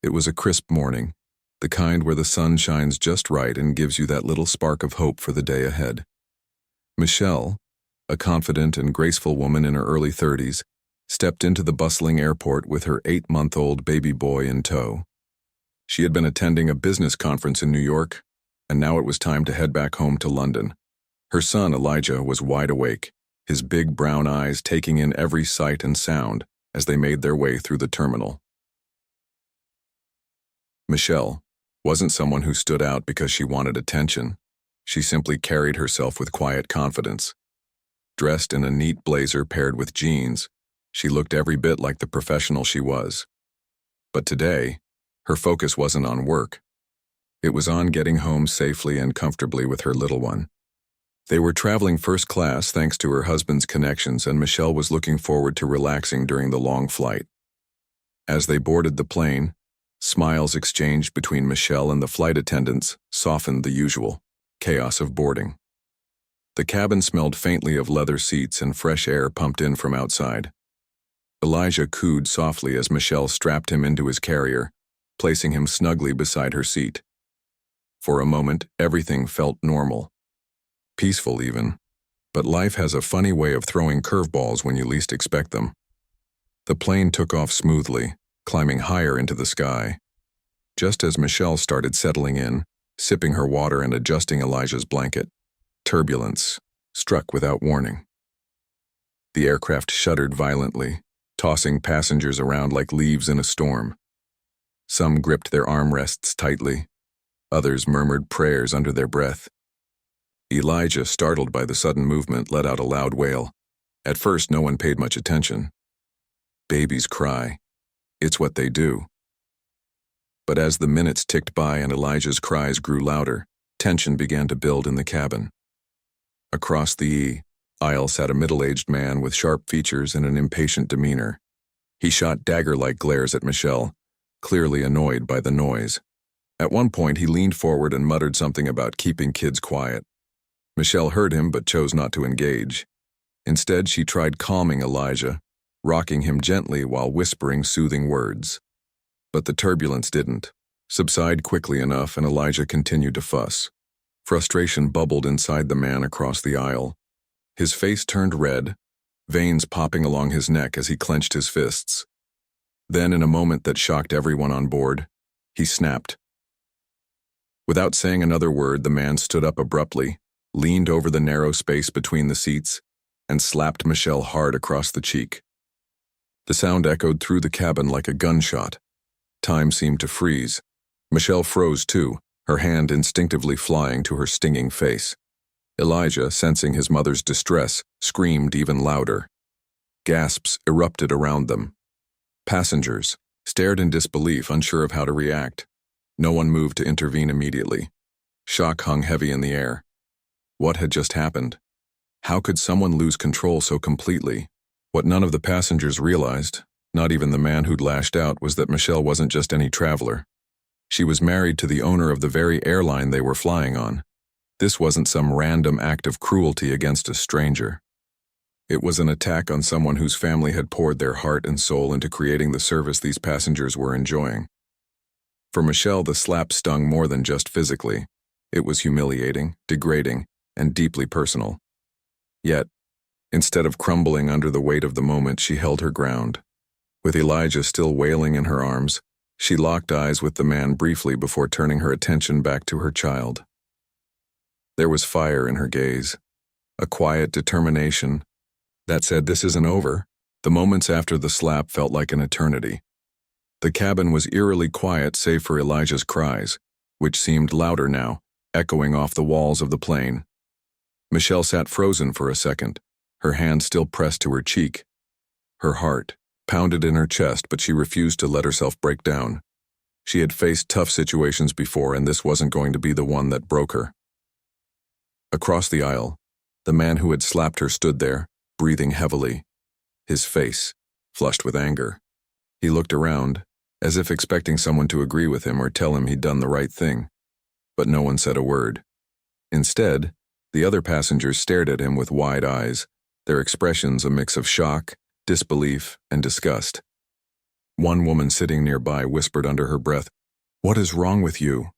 It was a crisp morning, the kind where the sun shines just right and gives you that little spark of hope for the day ahead. Michelle, a confident and graceful woman in her early 30s, stepped into the bustling airport with her 8-month-old baby boy in tow. She had been attending a business conference in New York, and now it was time to head back home to London. Her son, Elijah, was wide awake, his big brown eyes taking in every sight and sound as they made their way through the terminal. Michelle wasn't someone who stood out because she wanted attention. She simply carried herself with quiet confidence. Dressed in a neat blazer paired with jeans, she looked every bit like the professional she was. But today, her focus wasn't on work. It was on getting home safely and comfortably with her little one. They were traveling first class thanks to her husband's connections, and Michelle was looking forward to relaxing during the long flight. As they boarded the plane, smiles exchanged between Michelle and the flight attendants softened the usual chaos of boarding. The cabin smelled faintly of leather seats and fresh air pumped in from outside. Elijah cooed softly as Michelle strapped him into his carrier, placing him snugly beside her seat. For a moment, everything felt normal. Peaceful even, but life has a funny way of throwing curveballs when you least expect them. The plane took off smoothly, climbing higher into the sky. Just as Michelle started settling in, sipping her water and adjusting Elijah's blanket, turbulence struck without warning. The aircraft shuddered violently, tossing passengers around like leaves in a storm. Some gripped their armrests tightly, others murmured prayers under their breath. Elijah, startled by the sudden movement, let out a loud wail. At first, no one paid much attention. Babies cry. It's what they do. But as the minutes ticked by and Elijah's cries grew louder, tension began to build in the cabin. Across the aisle sat a middle-aged man with sharp features and an impatient demeanor. He shot dagger-like glares at Michelle, clearly annoyed by the noise. At one point, he leaned forward and muttered something about keeping kids quiet. Michelle heard him but chose not to engage. Instead, she tried calming Elijah, rocking him gently while whispering soothing words. But the turbulence didn't subside quickly enough, and Elijah continued to fuss. Frustration bubbled inside the man across the aisle. His face turned red, veins popping along his neck as he clenched his fists. Then, in a moment that shocked everyone on board, he snapped. Without saying another word, the man stood up abruptly, leaned over the narrow space between the seats, and slapped Michelle hard across the cheek. The sound echoed through the cabin like a gunshot. Time seemed to freeze. Michelle froze too, her hand instinctively flying to her stinging face. Elijah, sensing his mother's distress, screamed even louder. Gasps erupted around them. Passengers stared in disbelief, unsure of how to react. No one moved to intervene immediately. Shock hung heavy in the air. What had just happened? How could someone lose control so completely? What none of the passengers realized, not even the man who'd lashed out, was that Michelle wasn't just any traveler. She was married to the owner of the very airline they were flying on. This wasn't some random act of cruelty against a stranger. It was an attack on someone whose family had poured their heart and soul into creating the service these passengers were enjoying. For Michelle, the slap stung more than just physically. It was humiliating, degrading, and deeply personal. Yet, instead of crumbling under the weight of the moment, she held her ground. With Elijah still wailing in her arms, she locked eyes with the man briefly before turning her attention back to her child. There was fire in her gaze, a quiet determination that said, "This isn't over." The moments after the slap felt like an eternity. The cabin was eerily quiet save for Elijah's cries, which seemed louder now, echoing off the walls of the plane. Michelle sat frozen for a second, her hand still pressed to her cheek. Her heart pounded in her chest, but she refused to let herself break down. She had faced tough situations before, and this wasn't going to be the one that broke her. Across the aisle, the man who had slapped her stood there, breathing heavily, his face flushed with anger. He looked around, as if expecting someone to agree with him or tell him he'd done the right thing. But no one said a word. Instead, the other passengers stared at him with wide eyes, their expressions a mix of shock, disbelief, and disgust. One woman sitting nearby whispered under her breath, "What is wrong with you?"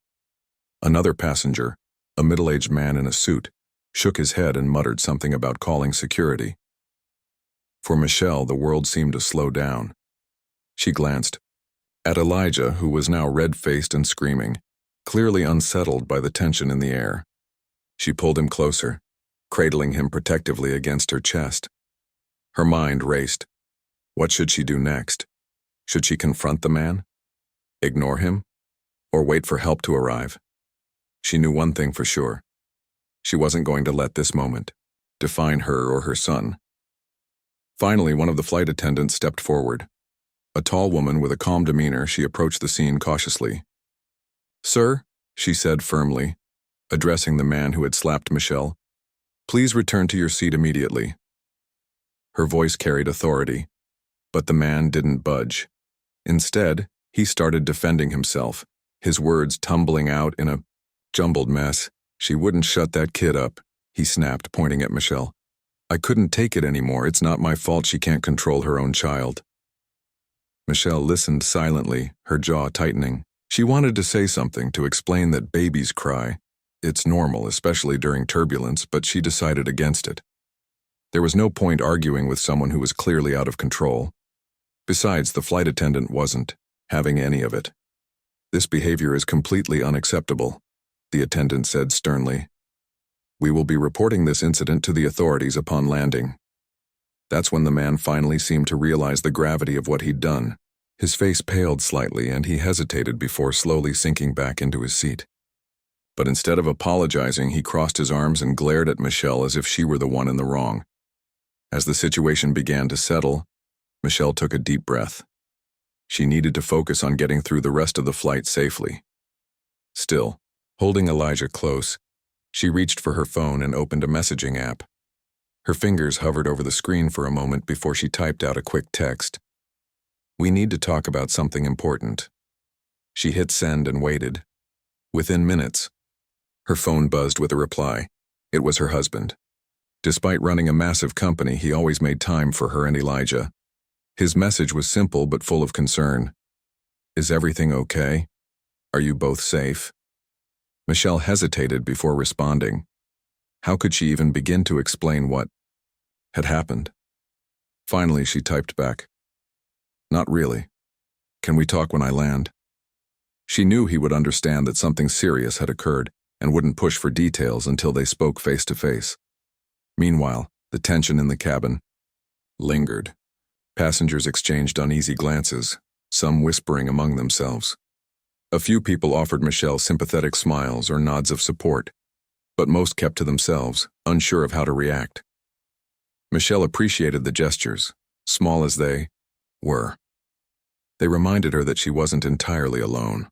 Another passenger, a middle-aged man in a suit, shook his head and muttered something about calling security. For Michelle, the world seemed to slow down. She glanced at Elijah, who was now red-faced and screaming, clearly unsettled by the tension in the air. She pulled him closer, cradling him protectively against her chest. Her mind raced. What should she do next? Should she confront the man? Ignore him? Or wait for help to arrive? She knew one thing for sure. She wasn't going to let this moment define her or her son. Finally, one of the flight attendants stepped forward. A tall woman with a calm demeanor, she approached the scene cautiously. "Sir," she said firmly, addressing the man who had slapped Michelle, "please return to your seat immediately." Her voice carried authority, but the man didn't budge. Instead, he started defending himself, his words tumbling out in a jumbled mess. "She wouldn't shut that kid up," he snapped, pointing at Michelle. "I couldn't take it anymore. It's not my fault she can't control her own child." Michelle listened silently, her jaw tightening. She wanted to say something, to explain that babies cry. It's normal, especially during turbulence, but she decided against it. There was no point arguing with someone who was clearly out of control. Besides, the flight attendant wasn't having any of it. "This behavior is completely unacceptable," the attendant said sternly. "We will be reporting this incident to the authorities upon landing." That's when the man finally seemed to realize the gravity of what he'd done. His face paled slightly and he hesitated before slowly sinking back into his seat. But instead of apologizing, he crossed his arms and glared at Michelle as if she were the one in the wrong. As the situation began to settle, Michelle took a deep breath. She needed to focus on getting through the rest of the flight safely. Still, holding Elijah close, she reached for her phone and opened a messaging app. Her fingers hovered over the screen for a moment before she typed out a quick text. "We need to talk about something important." She hit send and waited. Within minutes, her phone buzzed with a reply. It was her husband. Despite running a massive company, he always made time for her and Elijah. His message was simple but full of concern. "Is everything okay? Are you both safe?" Michelle hesitated before responding. How could she even begin to explain what had happened? Finally, she typed back, "Not really. Can we talk when I land?" She knew he would understand that something serious had occurred and wouldn't push for details until they spoke face to face. Meanwhile, the tension in the cabin lingered. Passengers exchanged uneasy glances, some whispering among themselves. A few people offered Michelle sympathetic smiles or nods of support, but most kept to themselves, unsure of how to react. Michelle appreciated the gestures, small as they were. They reminded her that she wasn't entirely alone.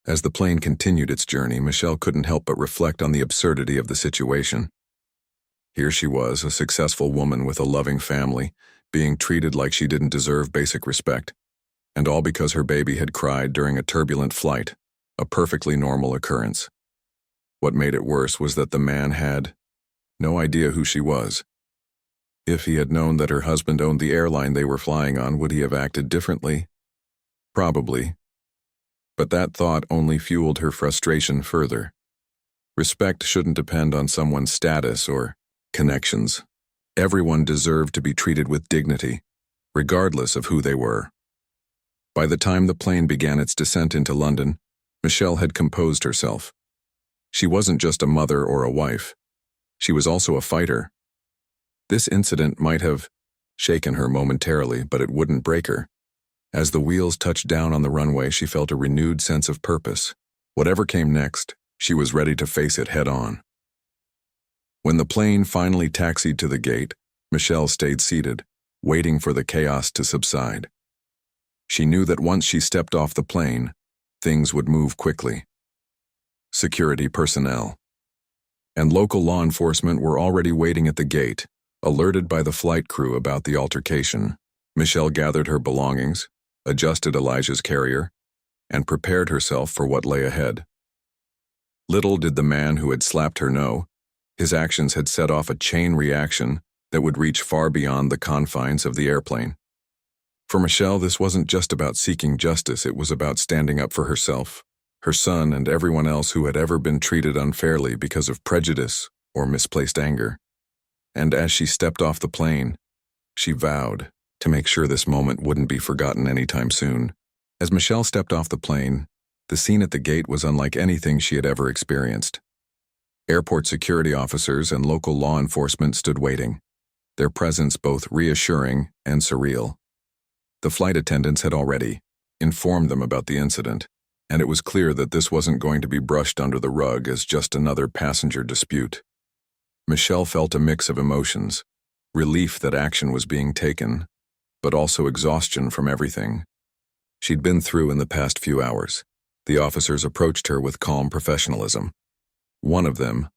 As the plane continued its journey, Michelle couldn't help but reflect on the absurdity of the situation. Here she was, a successful woman with a loving family, being treated like she didn't deserve basic respect, and all because her baby had cried during a turbulent flight, a perfectly normal occurrence. What made it worse was that the man had no idea who she was. If he had known that her husband owned the airline they were flying on, would he have acted differently? Probably. But that thought only fueled her frustration further. Respect shouldn't depend on someone's status or connections. Everyone deserved to be treated with dignity, regardless of who they were. By the time the plane began its descent into London, Michelle had composed herself. She wasn't just a mother or a wife. She was also a fighter. This incident might have shaken her momentarily, but it wouldn't break her. As the wheels touched down on the runway, she felt a renewed sense of purpose. Whatever came next, she was ready to face it head-on. When the plane finally taxied to the gate, Michelle stayed seated, waiting for the chaos to subside. She knew that once she stepped off the plane, things would move quickly. Security personnel and local law enforcement were already waiting at the gate, alerted by the flight crew about the altercation. Michelle gathered her belongings, adjusted Elijah's carrier, and prepared herself for what lay ahead. Little did the man who had slapped her know, his actions had set off a chain reaction that would reach far beyond the confines of the airplane. For Michelle, this wasn't just about seeking justice, it was about standing up for herself, her son, and everyone else who had ever been treated unfairly because of prejudice or misplaced anger. And as she stepped off the plane, she vowed to make sure this moment wouldn't be forgotten anytime soon. As Michelle stepped off the plane, the scene at the gate was unlike anything she had ever experienced. Airport security officers and local law enforcement stood waiting, their presence both reassuring and surreal. The flight attendants had already informed them about the incident, and it was clear that this wasn't going to be brushed under the rug as just another passenger dispute. Michelle felt a mix of emotions, relief that action was being taken, but also exhaustion from everything she'd been through in the past few hours. The officers approached her with calm professionalism. One of them,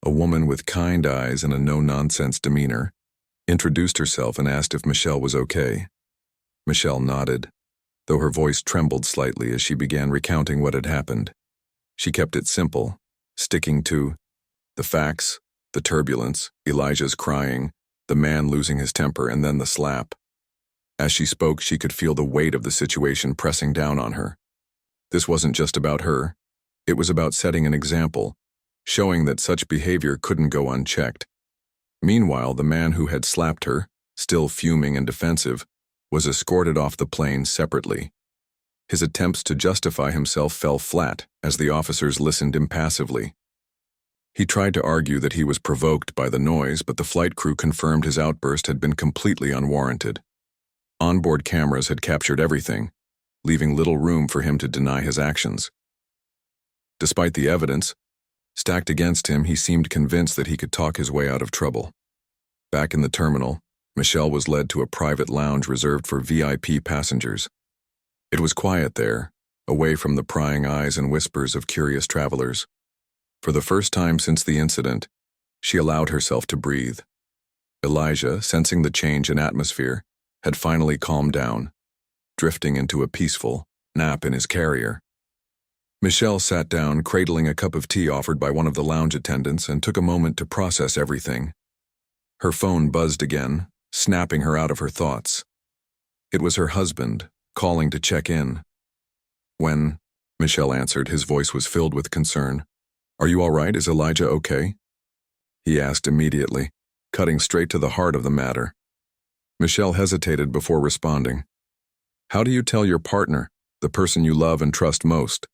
a woman with kind eyes and a no-nonsense demeanor, introduced herself and asked if Michelle was okay. Michelle nodded, though her voice trembled slightly as she began recounting what had happened. She kept it simple, sticking to the facts, the turbulence, Elijah's crying, the man losing his temper, and then the slap. As she spoke, she could feel the weight of the situation pressing down on her. This wasn't just about her. It was about setting an example, showing that such behavior couldn't go unchecked. Meanwhile, the man who had slapped her, still fuming and defensive, was escorted off the plane separately. His attempts to justify himself fell flat as the officers listened impassively. He tried to argue that he was provoked by the noise, but the flight crew confirmed his outburst had been completely unwarranted. Onboard cameras had captured everything, leaving little room for him to deny his actions. Despite the evidence stacked against him, he seemed convinced that he could talk his way out of trouble. Back in the terminal, Michelle was led to a private lounge reserved for VIP passengers. It was quiet there, away from the prying eyes and whispers of curious travelers. For the first time since the incident, she allowed herself to breathe. Elijah, sensing the change in atmosphere, had finally calmed down, drifting into a peaceful nap in his carrier. Michelle sat down, cradling a cup of tea offered by one of the lounge attendants, and took a moment to process everything. Her phone buzzed again, snapping her out of her thoughts. It was her husband, calling to check in. When Michelle answered, his voice was filled with concern. "Are you all right? Is Elijah okay?" he asked immediately, cutting straight to the heart of the matter. Michelle hesitated before responding. "How do you tell your partner, the person you love and trust most,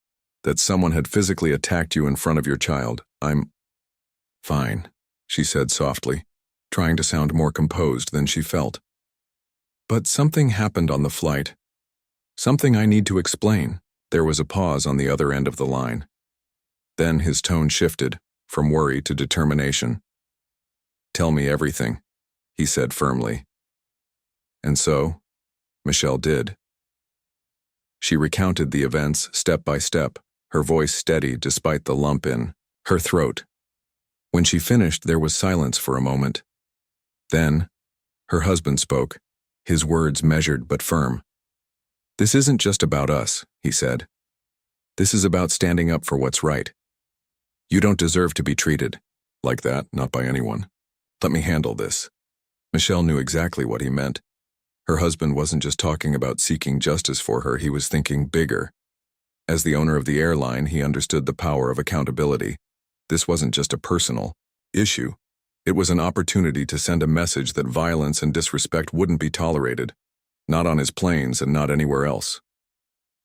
that someone had physically attacked you in front of your child?" "I'm fine," she said softly, trying to sound more composed than she felt. "But something happened on the flight. Something I need to explain." There was a pause on the other end of the line. Then his tone shifted, from worry to determination. "Tell me everything," he said firmly. And so, Michelle did. She recounted the events step by step, her voice steady despite the lump in her throat. When she finished, there was silence for a moment. Then, her husband spoke, his words measured but firm. "This isn't just about us," he said. "This is about standing up for what's right. You don't deserve to be treated like that, not by anyone. Let me handle this." Michelle knew exactly what he meant. Her husband wasn't just talking about seeking justice for her, he was thinking bigger. As the owner of the airline, he understood the power of accountability. This wasn't just a personal issue. It was an opportunity to send a message that violence and disrespect wouldn't be tolerated, not on his planes and not anywhere else.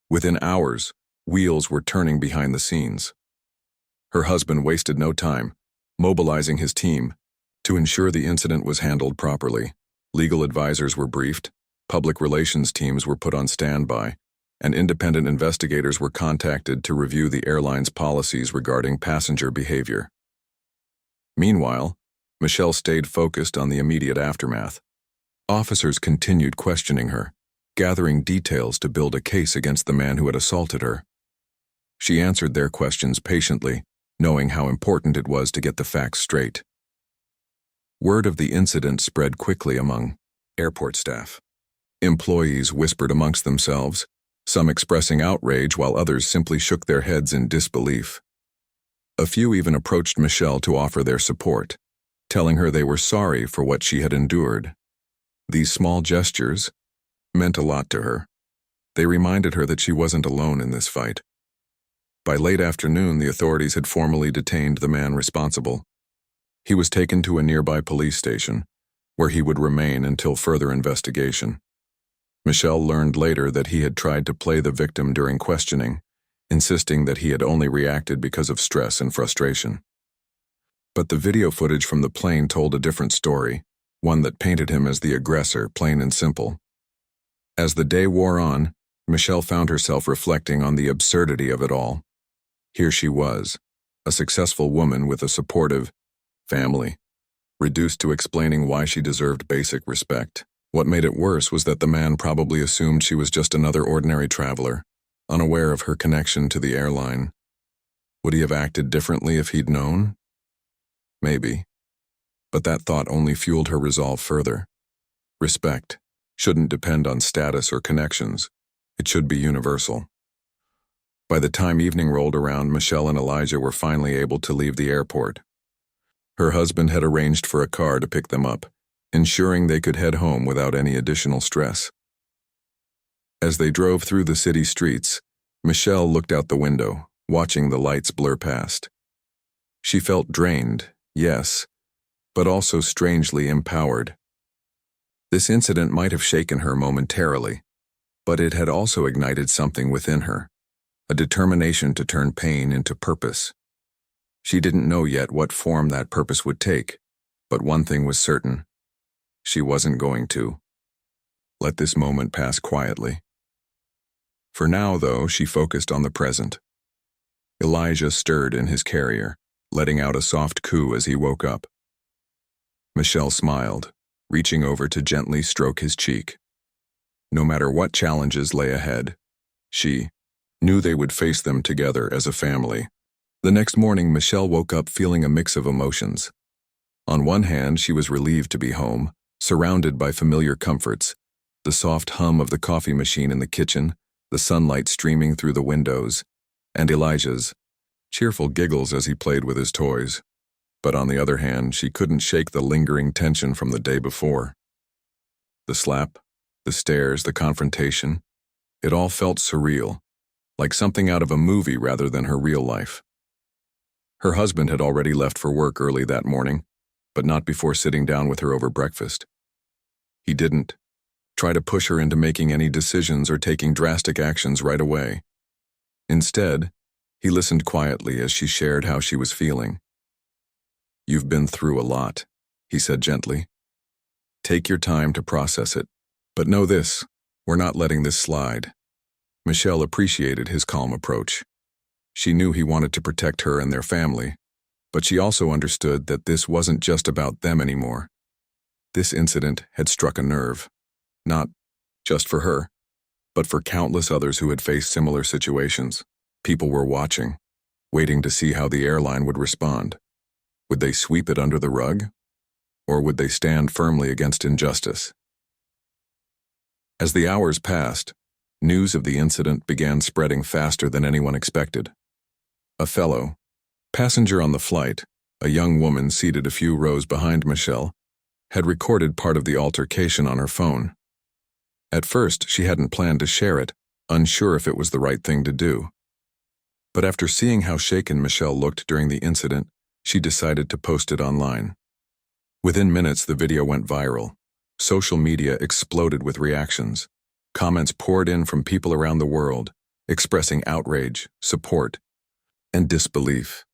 Within hours, wheels were turning behind the scenes. Her husband wasted no time, mobilizing his team to ensure the incident was handled properly. Legal advisors were briefed, public relations teams were put on standby, and independent investigators were contacted to review the airline's policies regarding passenger behavior. Meanwhile, Michelle stayed focused on the immediate aftermath. Officers continued questioning her, gathering details to build a case against the man who had assaulted her. She answered their questions patiently, knowing how important it was to get the facts straight. Word of the incident spread quickly among airport staff. Employees whispered amongst themselves, some expressing outrage while others simply shook their heads in disbelief. A few even approached Michelle to offer their support, telling her they were sorry for what she had endured. These small gestures, meant a lot to her. They reminded her that she wasn't alone in this fight. By late afternoon, the authorities had formally detained the man responsible. He was taken to a nearby police station, where he would remain until further investigation. Michelle learned later that he had tried to play the victim during questioning, insisting that he had only reacted because of stress and frustration. But the video footage from the plane told a different story, one that painted him as the aggressor, plain and simple. As the day wore on, Michelle found herself reflecting on the absurdity of it all. Here she was, a successful woman with a supportive family, reduced to explaining why she deserved basic respect. What made it worse was that the man probably assumed she was just another ordinary traveler, unaware of her connection to the airline. Would he have acted differently if he'd known? Maybe. But that thought only fueled her resolve further. Respect shouldn't depend on status or connections. It should be universal. By the time evening rolled around, Michelle and Elijah were finally able to leave the airport. Her husband had arranged for a car to pick them up, ensuring they could head home without any additional stress. As they drove through the city streets, Michelle looked out the window, watching the lights blur past. She felt drained, yes, but also strangely empowered. This incident might have shaken her momentarily, but it had also ignited something within her, a determination to turn pain into purpose. She didn't know yet what form that purpose would take, but one thing was certain. She wasn't going to let this moment pass quietly. For now, though, she focused on the present. Elijah stirred in his carrier, letting out a soft coo as he woke up. Michelle smiled, reaching over to gently stroke his cheek. No matter what challenges lay ahead, she knew they would face them together as a family. The next morning, Michelle woke up feeling a mix of emotions. On one hand, she was relieved to be home, surrounded by familiar comforts, the soft hum of the coffee machine in the kitchen, the sunlight streaming through the windows, and Elijah's cheerful giggles as he played with his toys. But on the other hand, she couldn't shake the lingering tension from the day before. The slap, the stares, the confrontation, it all felt surreal, like something out of a movie rather than her real life. Her husband had already left for work early that morning, but not before sitting down with her over breakfast. He didn't try to push her into making any decisions or taking drastic actions right away. Instead, he listened quietly as she shared how she was feeling. "You've been through a lot," he said gently. "Take your time to process it. But know this, we're not letting this slide." Michelle appreciated his calm approach. She knew he wanted to protect her and their family, but she also understood that this wasn't just about them anymore. This incident had struck a nerve, not just for her, but for countless others who had faced similar situations. People were watching, waiting to see how the airline would respond. Would they sweep it under the rug? Or would they stand firmly against injustice? As the hours passed, news of the incident began spreading faster than anyone expected. A fellow passenger on the flight, a young woman seated a few rows behind Michelle, had recorded part of the altercation on her phone. At first, she hadn't planned to share it, unsure if it was the right thing to do. But after seeing how shaken Michelle looked during the incident, she decided to post it online. Within minutes, the video went viral. Social media exploded with reactions. Comments poured in from people around the world, expressing outrage, support, and disbelief.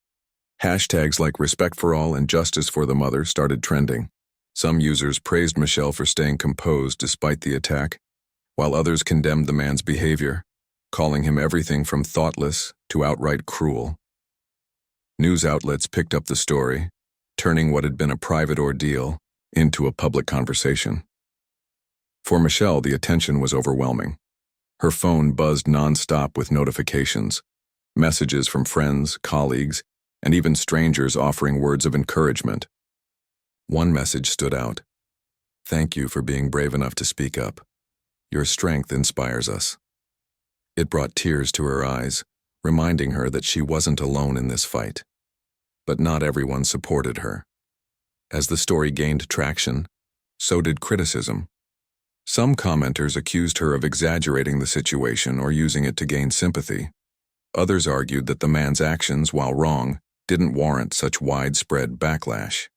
Hashtags like "Respect for All" and "Justice for the Mother" started trending. Some users praised Michelle for staying composed despite the attack, while others condemned the man's behavior, calling him everything from thoughtless to outright cruel. News outlets picked up the story, turning what had been a private ordeal into a public conversation. For Michelle, the attention was overwhelming. Her phone buzzed nonstop with notifications, messages from friends, colleagues, and even strangers offering words of encouragement. One message stood out. "Thank you for being brave enough to speak up. Your strength inspires us." It brought tears to her eyes, reminding her that she wasn't alone in this fight. But not everyone supported her. As the story gained traction, so did criticism. Some commenters accused her of exaggerating the situation or using it to gain sympathy. Others argued that the man's actions, while wrong, didn't warrant such widespread backlash.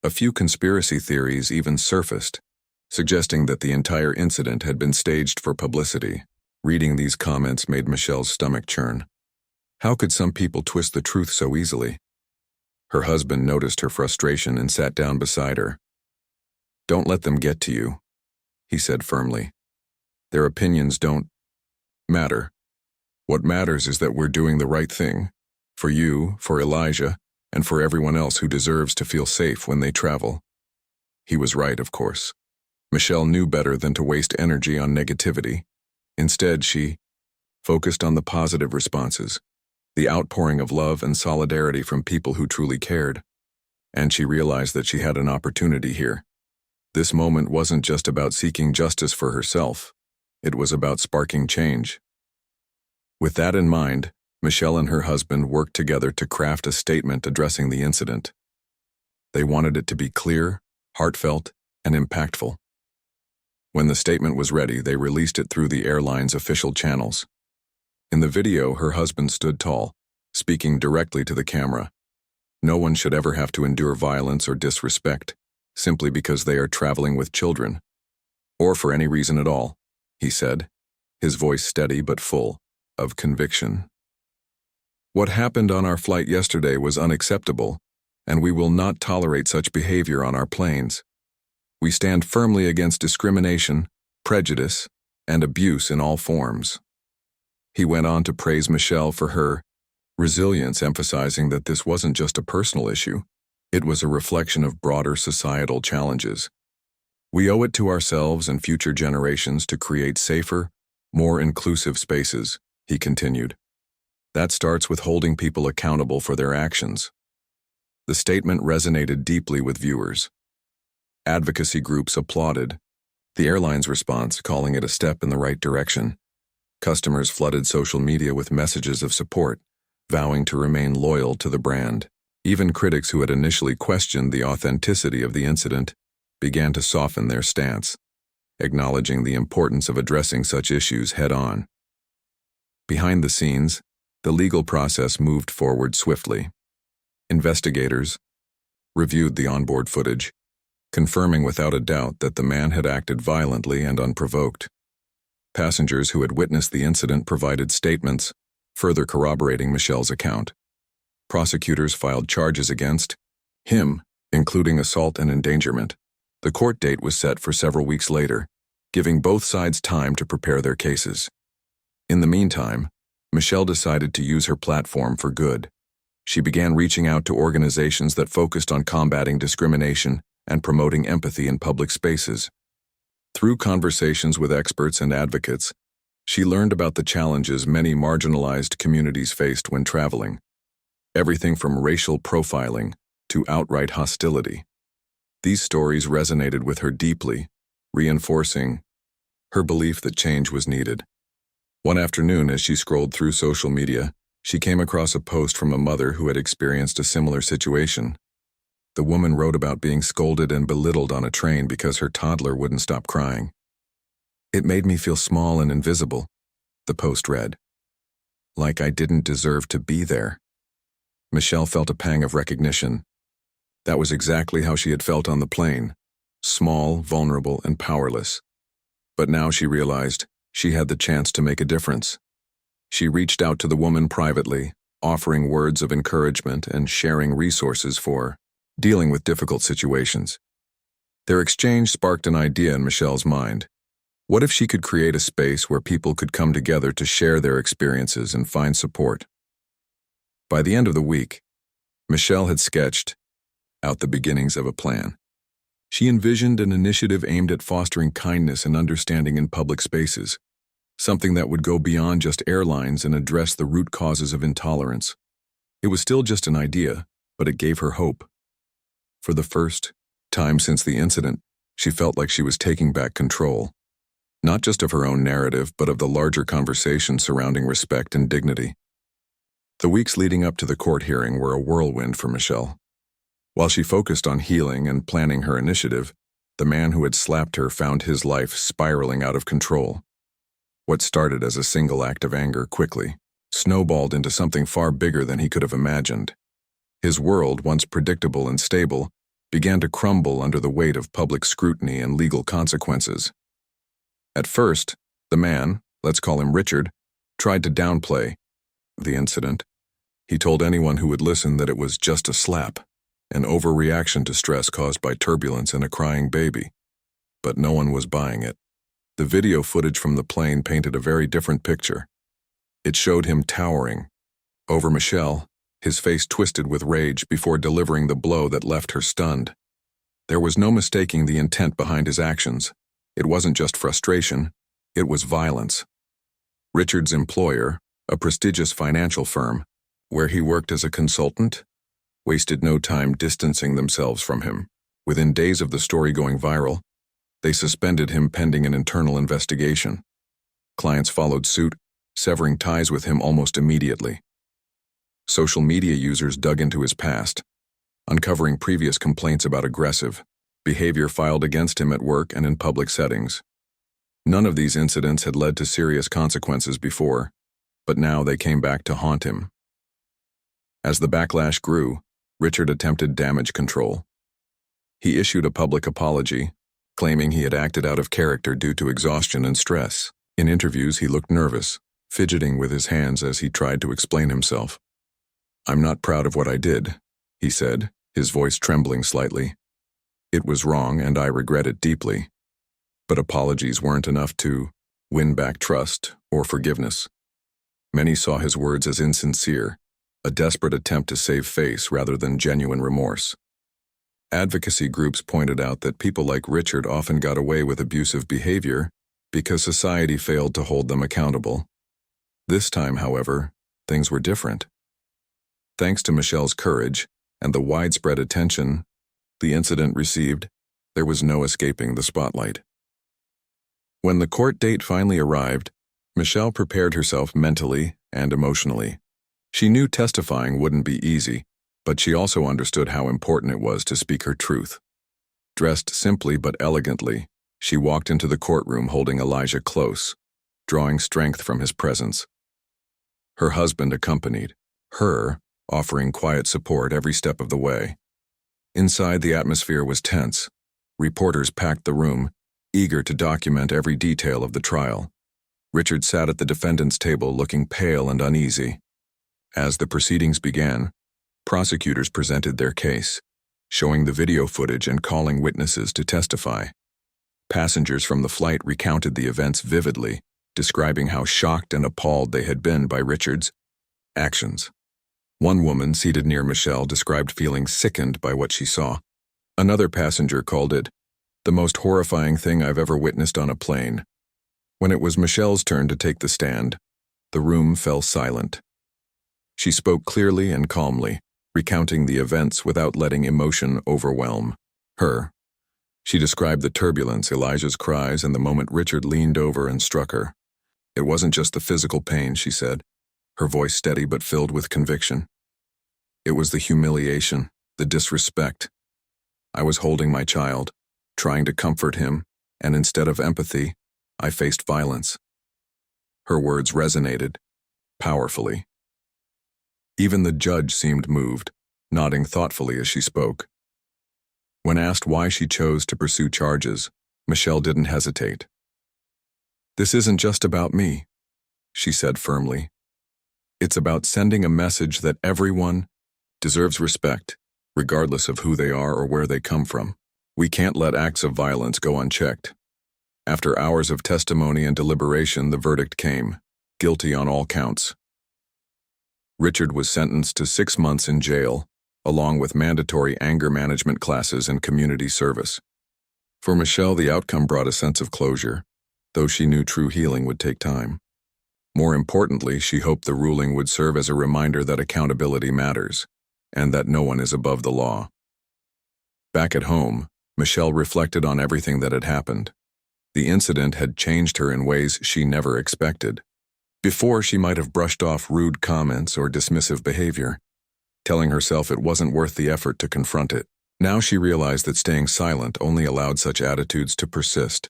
A few conspiracy theories even surfaced, suggesting that the entire incident had been staged for publicity. Reading these comments made Michelle's stomach churn. How could some people twist the truth so easily? Her husband noticed her frustration and sat down beside her. "Don't let them get to you," he said firmly. "Their opinions don't matter. What matters is that we're doing the right thing. For you, for Elijah, and for everyone else who deserves to feel safe when they travel." He was right, of course. Michelle knew better than to waste energy on negativity. Instead, she focused on the positive responses, the outpouring of love and solidarity from people who truly cared. And she realized that she had an opportunity here. This moment wasn't just about seeking justice for herself. It was about sparking change. With that in mind, Michelle and her husband worked together to craft a statement addressing the incident. They wanted it to be clear, heartfelt, and impactful. When the statement was ready, they released it through the airline's official channels. In the video, her husband stood tall, speaking directly to the camera. No one should ever have to endure violence or disrespect, simply because they are traveling with children. Or for any reason at all, he said, his voice steady but full of conviction. "What happened on our flight yesterday was unacceptable, and we will not tolerate such behavior on our planes. We stand firmly against discrimination, prejudice, and abuse in all forms." He went on to praise Michelle for her resilience, emphasizing that this wasn't just a personal issue. It was a reflection of broader societal challenges. "We owe it to ourselves and future generations to create safer, more inclusive spaces," he continued. "That starts with holding people accountable for their actions." The statement resonated deeply with viewers. Advocacy groups applauded the airline's response, calling it a step in the right direction. Customers flooded social media with messages of support, vowing to remain loyal to the brand. Even critics who had initially questioned the authenticity of the incident began to soften their stance, acknowledging the importance of addressing such issues head-on. Behind the scenes, the legal process moved forward swiftly. Investigators reviewed the onboard footage, confirming without a doubt that the man had acted violently and unprovoked. Passengers who had witnessed the incident provided statements, further corroborating Michelle's account. Prosecutors filed charges against him, including assault and endangerment. The court date was set for several weeks later, giving both sides time to prepare their cases. In the meantime, Michelle decided to use her platform for good. She began reaching out to organizations that focused on combating discrimination and promoting empathy in public spaces. Through conversations with experts and advocates, she learned about the challenges many marginalized communities faced when traveling. Everything from racial profiling to outright hostility. These stories resonated with her deeply, reinforcing her belief that change was needed. One afternoon, as she scrolled through social media, she came across a post from a mother who had experienced a similar situation. The woman wrote about being scolded and belittled on a train because her toddler wouldn't stop crying. "It made me feel small and invisible," the post read. "Like I didn't deserve to be there." Michelle felt a pang of recognition. That was exactly how she had felt on the plane, small, vulnerable, and powerless. But now she realized she had the chance to make a difference. She reached out to the woman privately, offering words of encouragement and sharing resources for dealing with difficult situations. Their exchange sparked an idea in Michelle's mind. What if she could create a space where people could come together to share their experiences and find support? By the end of the week, Michelle had sketched out the beginnings of a plan. She envisioned an initiative aimed at fostering kindness and understanding in public spaces, something that would go beyond just airlines and address the root causes of intolerance. It was still just an idea, but it gave her hope. For the first time since the incident, she felt like she was taking back control, not just of her own narrative, but of the larger conversation surrounding respect and dignity. The weeks leading up to the court hearing were a whirlwind for Michelle. While she focused on healing and planning her initiative, The man who had slapped her found his life spiraling out of control. What started as a single act of anger quickly snowballed into something far bigger than he could have imagined. His world, once predictable and stable, began to crumble under the weight of public scrutiny and legal consequences. At first, the man, let's call him Richard, tried to downplay the incident. He told anyone who would listen that it was just a slap, an overreaction to stress caused by turbulence and a crying baby. But no one was buying it. The video footage from the plane painted a very different picture. It showed him towering over Michelle, his face twisted with rage before delivering the blow that left her stunned. There was no mistaking the intent behind his actions. It wasn't just frustration, it was violence. Richard's employer, a prestigious financial firm, where he worked as a consultant, wasted no time distancing themselves from him. Within days of the story going viral, they suspended him pending an internal investigation. Clients followed suit, severing ties with him almost immediately. Social media users dug into his past, uncovering previous complaints about aggressive behavior filed against him at work and in public settings. None of these incidents had led to serious consequences before, but now they came back to haunt him. As the backlash grew, Richard attempted damage control. He issued a public apology, claiming he had acted out of character due to exhaustion and stress. In interviews, he looked nervous, fidgeting with his hands as he tried to explain himself. "I'm not proud of what I did," he said, his voice trembling slightly. "It was wrong and I regret it deeply." But apologies weren't enough to win back trust or forgiveness. Many saw his words as insincere, a desperate attempt to save face rather than genuine remorse. Advocacy groups pointed out that people like Richard often got away with abusive behavior because society failed to hold them accountable. This time, however, things were different. Thanks to Michelle's courage and the widespread attention the incident received, there was no escaping the spotlight. When the court date finally arrived, Michelle prepared herself mentally and emotionally. She knew testifying wouldn't be easy, but she also understood how important it was to speak her truth. Dressed simply but elegantly, she walked into the courtroom holding Elijah close, drawing strength from his presence. Her husband accompanied, her offering quiet support every step of the way. Inside, the atmosphere was tense. Reporters packed the room, eager to document every detail of the trial. Richard sat at the defendant's table looking pale and uneasy. As the proceedings began, prosecutors presented their case, showing the video footage and calling witnesses to testify. Passengers from the flight recounted the events vividly, describing how shocked and appalled they had been by Richard's actions. One woman seated near Michelle described feeling sickened by what she saw. Another passenger called it the most horrifying thing I've ever witnessed on a plane. When it was Michelle's turn to take the stand, the room fell silent. She spoke clearly and calmly, recounting the events without letting emotion overwhelm her. She described the turbulence, Elijah's cries, and the moment Richard leaned over and struck her. It wasn't just the physical pain, she said, her voice steady but filled with conviction. It was the humiliation, the disrespect. I was holding my child, trying to comfort him, and instead of empathy, I faced violence. Her words resonated, powerfully. Even the judge seemed moved, nodding thoughtfully as she spoke. When asked why she chose to pursue charges, Michelle didn't hesitate. "This isn't just about me," she said firmly. "It's about sending a message that everyone deserves respect, regardless of who they are or where they come from. We can't let acts of violence go unchecked." After hours of testimony and deliberation, the verdict came, guilty on all counts. Richard was sentenced to 6 months in jail, along with mandatory anger management classes and community service. For Michelle, the outcome brought a sense of closure, though she knew true healing would take time. More importantly, she hoped the ruling would serve as a reminder that accountability matters, and that no one is above the law. Back at home, Michelle reflected on everything that had happened. The incident had changed her in ways she never expected. Before, she might have brushed off rude comments or dismissive behavior, telling herself it wasn't worth the effort to confront it. Now she realized that staying silent only allowed such attitudes to persist.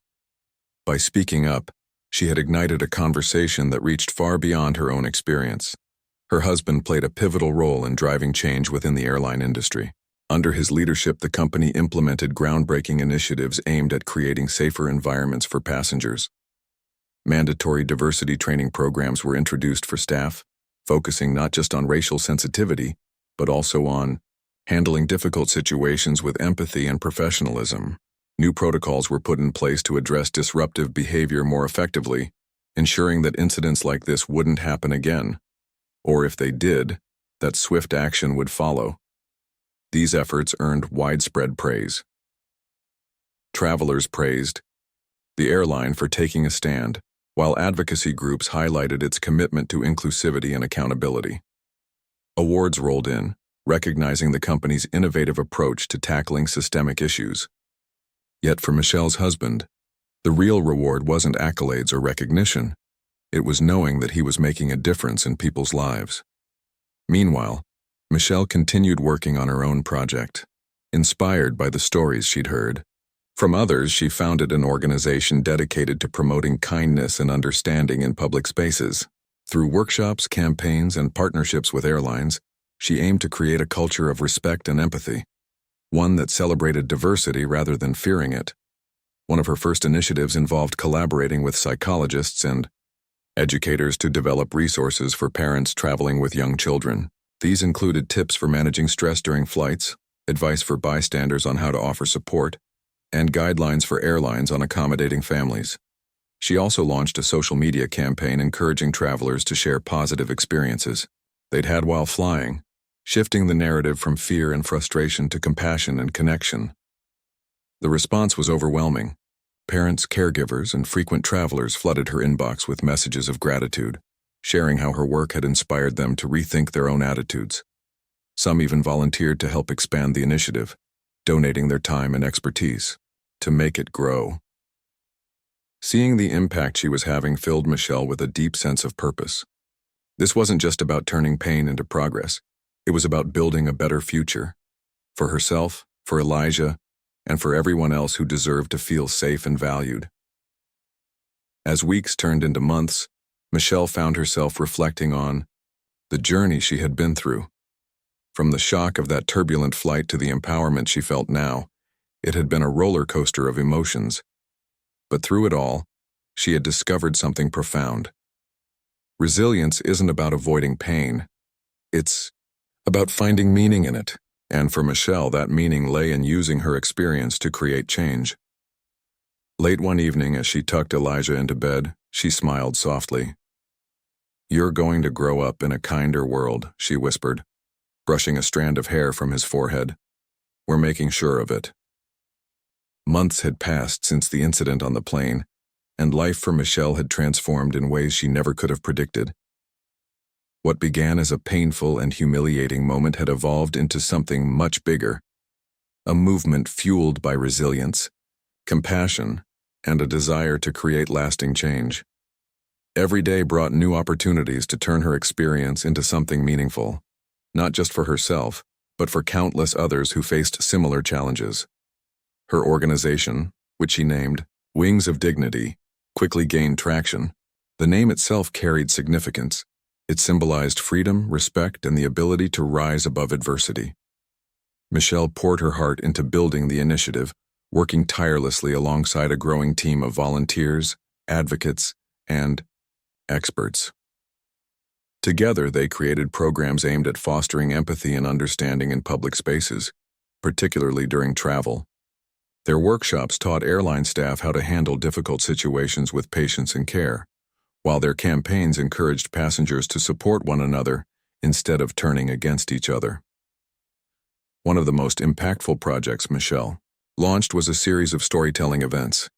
By speaking up, she had ignited a conversation that reached far beyond her own experience. Her husband played a pivotal role in driving change within the airline industry. Under his leadership, the company implemented groundbreaking initiatives aimed at creating safer environments for passengers. Mandatory diversity training programs were introduced for staff, focusing not just on racial sensitivity, but also on handling difficult situations with empathy and professionalism. New protocols were put in place to address disruptive behavior more effectively, ensuring that incidents like this wouldn't happen again, or if they did, that swift action would follow. These efforts earned widespread praise. Travelers praised the airline for taking a stand, while advocacy groups highlighted its commitment to inclusivity and accountability. Awards rolled in, recognizing the company's innovative approach to tackling systemic issues. Yet for Michelle's husband, the real reward wasn't accolades or recognition. It was knowing that he was making a difference in people's lives. Meanwhile, Michelle continued working on her own project. Inspired by the stories she'd heard from others, she founded an organization dedicated to promoting kindness and understanding in public spaces. Through workshops, campaigns, and partnerships with airlines, she aimed to create a culture of respect and empathy, one that celebrated diversity rather than fearing it. One of her first initiatives involved collaborating with psychologists and educators to develop resources for parents traveling with young children. These included tips for managing stress during flights, advice for bystanders on how to offer support, and guidelines for airlines on accommodating families. She also launched a social media campaign encouraging travelers to share positive experiences they'd had while flying, shifting the narrative from fear and frustration to compassion and connection. The response was overwhelming. Parents, caregivers, and frequent travelers flooded her inbox with messages of gratitude, sharing how her work had inspired them to rethink their own attitudes. Some even volunteered to help expand the initiative, donating their time and expertise to make it grow. Seeing the impact she was having filled Michelle with a deep sense of purpose. This wasn't just about turning pain into progress. It was about building a better future. For herself, for Elijah, and for everyone else who deserved to feel safe and valued. As weeks turned into months, Michelle found herself reflecting on the journey she had been through. From the shock of that turbulent flight to the empowerment she felt now, it had been a roller coaster of emotions. But through it all, she had discovered something profound. Resilience isn't about avoiding pain. It's about finding meaning in it. And for Michelle, that meaning lay in using her experience to create change. Late one evening, as she tucked Elijah into bed, she smiled softly. "You're going to grow up in a kinder world," she whispered, brushing a strand of hair from his forehead. "We're making sure of it." Months had passed since the incident on the plane, and life for Michelle had transformed in ways she never could have predicted. What began as a painful and humiliating moment had evolved into something much bigger, a movement fueled by resilience, compassion, and a desire to create lasting change. Every day brought new opportunities to turn her experience into something meaningful, not just for herself, but for countless others who faced similar challenges. Her organization, which she named Wings of Dignity, quickly gained traction. The name itself carried significance. It symbolized freedom, respect, and the ability to rise above adversity. Michelle poured her heart into building the initiative, working tirelessly alongside a growing team of volunteers, advocates, and experts. Together, they created programs aimed at fostering empathy and understanding in public spaces, particularly during travel. Their workshops taught airline staff how to handle difficult situations with patience and care, while their campaigns encouraged passengers to support one another instead of turning against each other. One of the most impactful projects Michelle launched was a series of storytelling events.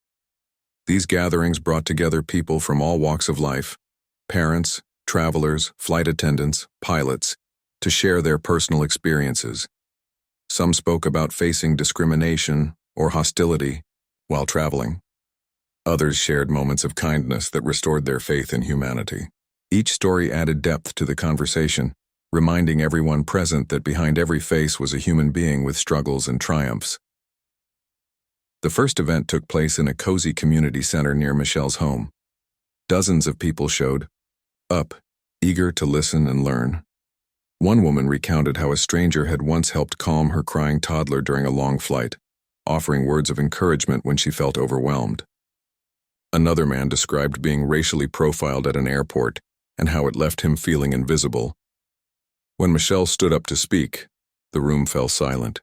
These gatherings brought together people from all walks of life, parents, travelers, flight attendants, pilots, to share their personal experiences. Some spoke about facing discrimination or hostility while traveling. Others shared moments of kindness that restored their faith in humanity. Each story added depth to the conversation, reminding everyone present that behind every face was a human being with struggles and triumphs. The first event took place in a cozy community center near Michelle's home. Dozens of people showed up, eager to listen and learn. One woman recounted how a stranger had once helped calm her crying toddler during a long flight, offering words of encouragement when she felt overwhelmed. Another man described being racially profiled at an airport and how it left him feeling invisible. When Michelle stood up to speak, the room fell silent.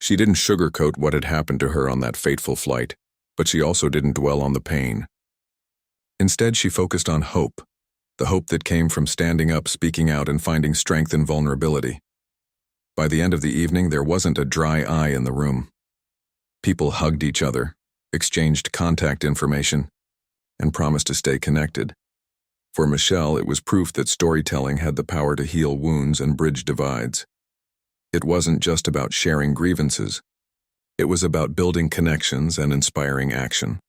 She didn't sugarcoat what had happened to her on that fateful flight, but she also didn't dwell on the pain. Instead, she focused on hope, the hope that came from standing up, speaking out, and finding strength in vulnerability. By the end of the evening, there wasn't a dry eye in the room. People hugged each other, exchanged contact information, and promised to stay connected. For Michelle, it was proof that storytelling had the power to heal wounds and bridge divides. It wasn't just about sharing grievances. It was about building connections and inspiring action.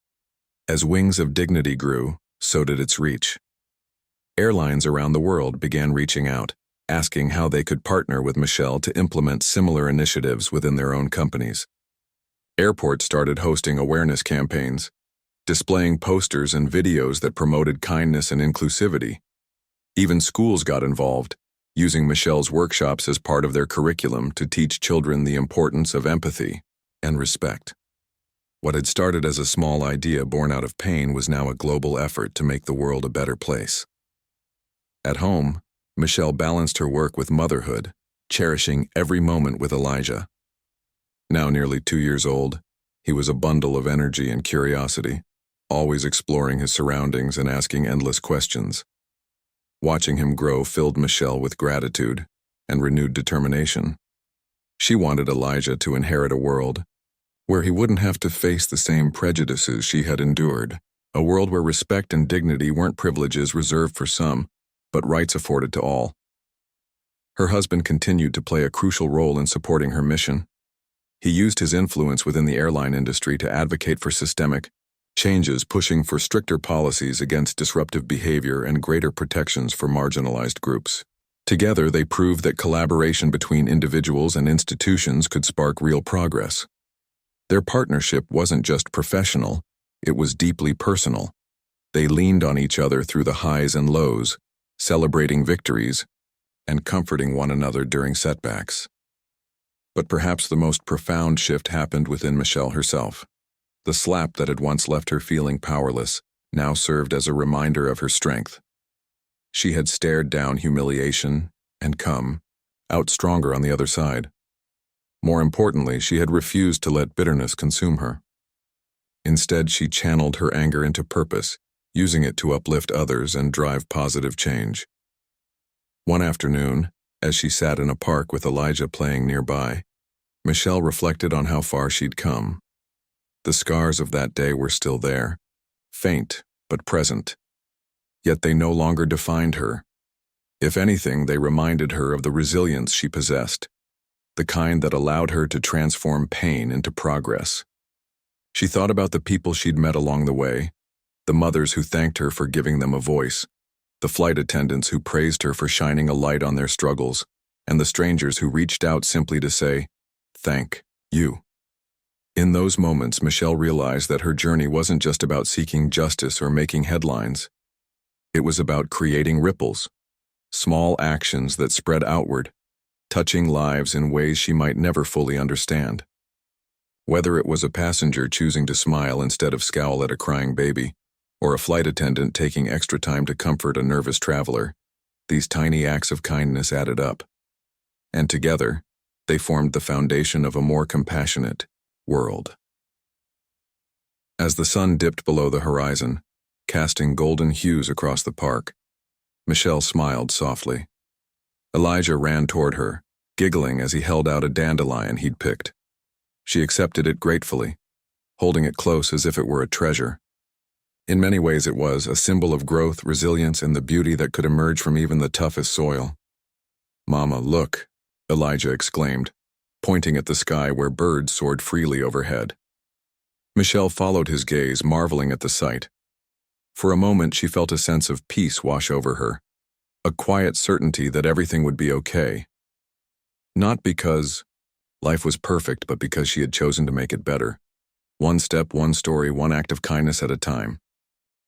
As Wings of Dignity grew, so did its reach. Airlines around the world began reaching out, asking how they could partner with Michelle to implement similar initiatives within their own companies. Airports started hosting awareness campaigns, displaying posters and videos that promoted kindness and inclusivity. Even schools got involved, using Michelle's workshops as part of their curriculum to teach children the importance of empathy and respect. What had started as a small idea born out of pain was now a global effort to make the world a better place. At home, Michelle balanced her work with motherhood, cherishing every moment with Elijah. Now nearly 2 years old, he was a bundle of energy and curiosity, always exploring his surroundings and asking endless questions. Watching him grow filled Michelle with gratitude and renewed determination. She wanted Elijah to inherit a world where he wouldn't have to face the same prejudices she had endured, a world where respect and dignity weren't privileges reserved for some, but rights afforded to all. Her husband continued to play a crucial role in supporting her mission. He used his influence within the airline industry to advocate for systemic changes, pushing for stricter policies against disruptive behavior and greater protections for marginalized groups. Together, they proved that collaboration between individuals and institutions could spark real progress. Their partnership wasn't just professional, it was deeply personal. They leaned on each other through the highs and lows, celebrating victories and comforting one another during setbacks. But perhaps the most profound shift happened within Michelle herself. The slap that had once left her feeling powerless now served as a reminder of her strength. She had stared down humiliation and come out stronger on the other side. More importantly, she had refused to let bitterness consume her. Instead, she channeled her anger into purpose, using it to uplift others and drive positive change. One afternoon, as she sat in a park with Elijah playing nearby, Michelle reflected on how far she'd come. The scars of that day were still there, faint but present. Yet they no longer defined her. If anything, they reminded her of the resilience she possessed, the kind that allowed her to transform pain into progress. She thought about the people she'd met along the way, the mothers who thanked her for giving them a voice, the flight attendants who praised her for shining a light on their struggles, and the strangers who reached out simply to say, "Thank you." In those moments, Michelle realized that her journey wasn't just about seeking justice or making headlines. It was about creating ripples, small actions that spread outward, touching lives in ways she might never fully understand. Whether it was a passenger choosing to smile instead of scowl at a crying baby, or a flight attendant taking extra time to comfort a nervous traveler, these tiny acts of kindness added up. And together, they formed the foundation of a more compassionate world. As the sun dipped below the horizon, casting golden hues across the park, Michelle smiled softly. Elijah ran toward her, giggling as he held out a dandelion he'd picked. She accepted it gratefully, holding it close as if it were a treasure. In many ways it was a symbol of growth, resilience, and the beauty that could emerge from even the toughest soil. "Mama, look," Elijah exclaimed, pointing at the sky where birds soared freely overhead. Michelle followed his gaze, marveling at the sight. For a moment she felt a sense of peace wash over her, A quiet certainty that everything would be okay. Not because life was perfect, but because she had chosen to make it better. One step, one story, one act of kindness at a time.